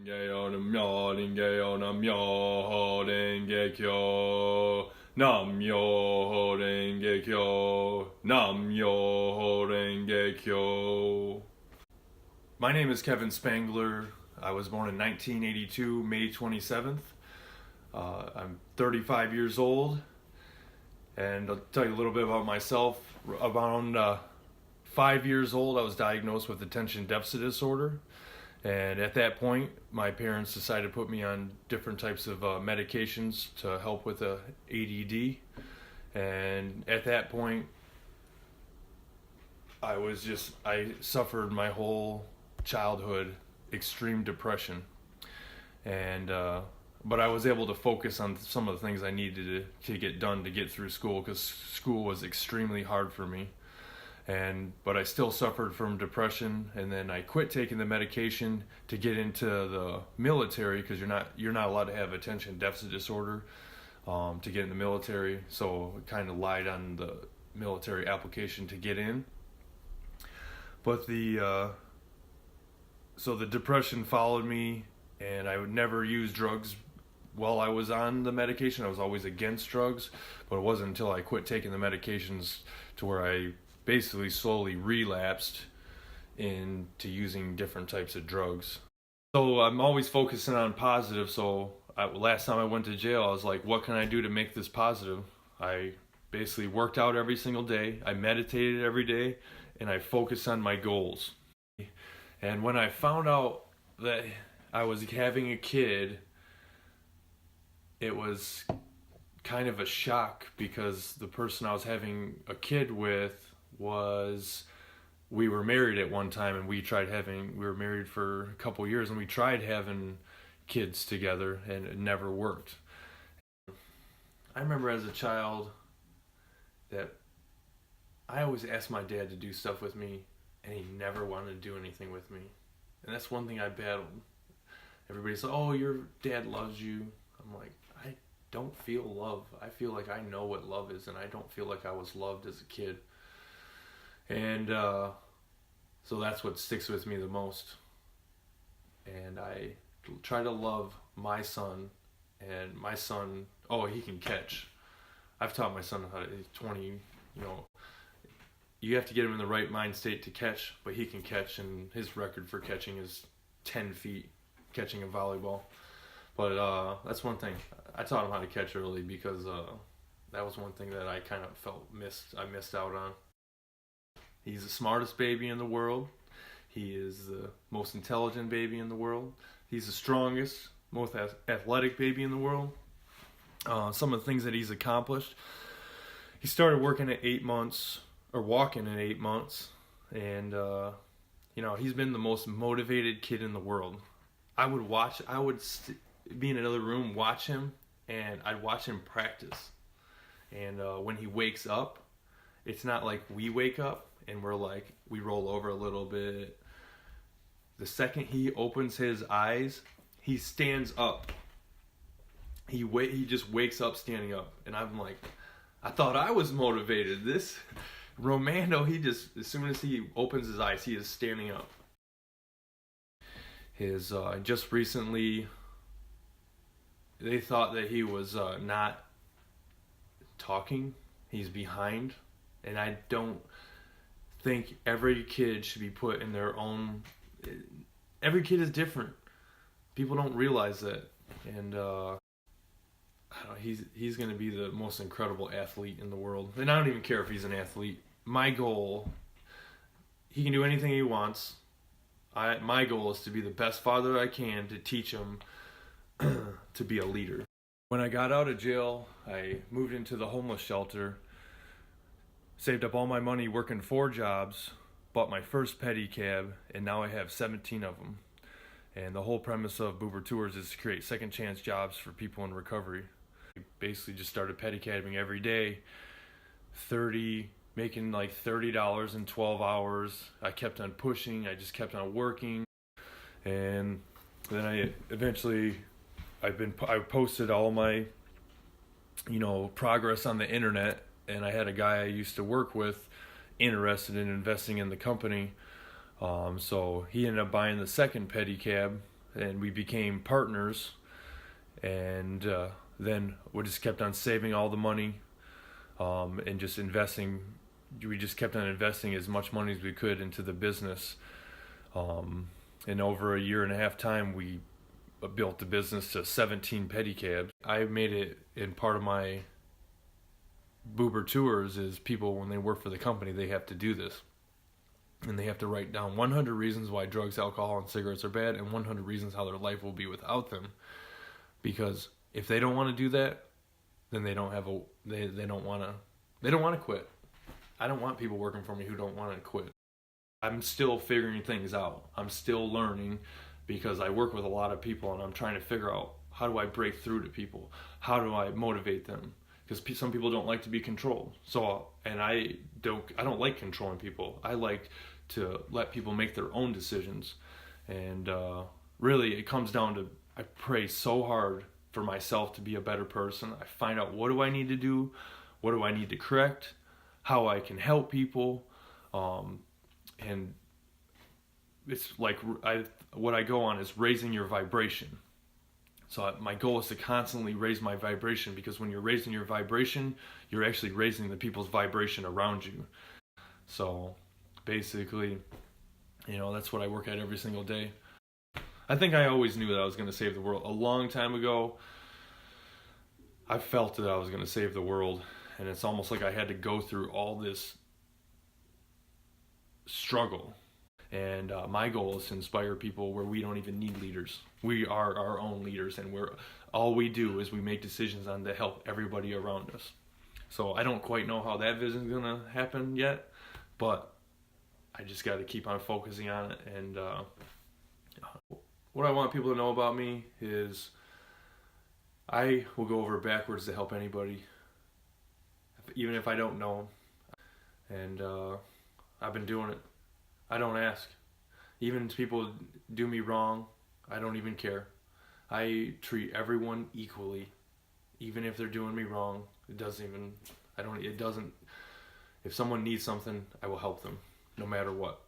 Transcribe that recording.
Renge-yo, nam-myo, renge-yo, nam-myo, renge-kyo. Nam-myo, renge-kyo. Nam-myo, renge-kyo. My name is Kevin Spangler. I was born in 1982, May 27th. I'm 35 years old, and I'll tell you a little bit about myself. Around 5 years old, I was diagnosed with attention deficit disorder, and at that point, my parents decided to put me on different types of medications to help with ADD. And at that point, I suffered my whole childhood extreme depression, and but I was able to focus on some of the things I needed to get done to get through school, because school was extremely hard for me. But I still suffered from depression, and then I quit taking the medication to get into the military, because you're not allowed to have attention deficit disorder to get in the military. So I kind of lied on the military application to get in. But so the depression followed me, and I would never use drugs while I was on the medication. I was always against drugs, but it wasn't until I quit taking the medications to where I basically slowly relapsed into using different types of drugs. So I'm always focusing on positive. So last time I went to jail, I was like, what can I do to make this positive? I basically worked out every single day. I meditated every day, and I focused on my goals. And when I found out that I was having a kid, it was kind of a shock, because the person I was having a kid with we were married at one time, and we were married for a couple years, and we tried having kids together, and it never worked. I remember as a child that I always asked my dad to do stuff with me, and he never wanted to do anything with me. And that's one thing I battled. Everybody's like, oh, your dad loves you. I'm like, I don't feel love. I feel like I know what love is, and I don't feel like I was loved as a kid. And so that's what sticks with me the most. And I try to love my son, and my son, he can catch. I've taught my son how to, he's 20, you have to get him in the right mind state to catch, but he can catch, and his record for catching is 10 feet, catching a volleyball. But that's one thing. I taught him how to catch early, because that was one thing that I kind of I missed out on. He's the smartest baby in the world. He is the most intelligent baby in the world. He's the strongest, most athletic baby in the world. Some of the things that he's accomplished. He started working at 8 months, or walking at 8 months, and he's been the most motivated kid in the world. I would be in another room, watch him, and I'd watch him practice. And when he wakes up, it's not like we wake up and we roll over a little bit. The second he opens his eyes, he stands up. He just wakes up standing up, and I'm like, I thought I was motivated. This Romando, as soon as he opens his eyes, he is standing up. Just recently, they thought that he was not talking. He's behind, and I don't think every kid should be put in their own. Every kid is different. People don't realize that, and he's going to be the most incredible athlete in the world. And I don't even care if he's an athlete. My goal, he can do anything he wants. My goal is to be the best father I can, to teach him to be a leader. When I got out of jail, I moved into the homeless shelter, saved up all my money working 4 jobs, bought my first pedicab, and now I have 17 of them. And the whole premise of Boober Tours is to create second chance jobs for people in recovery. I basically just started pedicabbing every day, making like $30 in 12 hours. I kept on pushing, I just kept on working. And then I posted all my, progress on the internet, and I had a guy I used to work with interested in investing in the company. So he ended up buying the second pedicab, and we became partners. And then we just kept on saving all the money, and just investing. We just kept on investing as much money as we could into the business. And over a year and a half time, we built the business to 17 pedicabs. I made it in part of my Boober tours is people, when they work for the company, they have to do this. And they have to write down 100 reasons why drugs, alcohol, and cigarettes are bad, and 100 reasons how their life will be without them. Because if they don't want to do that, then they don't want to quit. I don't want people working for me who don't want to quit. I'm still figuring things out. I'm still learning, because I work with a lot of people, and I'm trying to figure out, how do I break through to people? How do I motivate them? Because some people don't like to be controlled. And I don't like controlling people. I like to let people make their own decisions. And really, it comes down to, I pray so hard for myself to be a better person. I find out, what do I need to do? What do I need to correct? How I can help people. And it's like, what I go on is raising your vibration. So my goal is to constantly raise my vibration, because when you're raising your vibration, you're actually raising the people's vibration around you. So basically, that's what I work at every single day. I think I always knew that I was going to save the world. A long time ago, I felt that I was going to save the world, and it's almost like I had to go through all this struggle. And my goal is to inspire people where we don't even need leaders. We are our own leaders, and all we do is we make decisions on to help everybody around us. So I don't quite know how that vision is going to happen yet, but I just got to keep on focusing on it. And what I want people to know about me is I will go over backwards to help anybody, even if I don't know them. And I've been doing it. I don't ask. Even if people do me wrong, I don't even care. I treat everyone equally, even if they're doing me wrong. If someone needs something, I will help them, no matter what.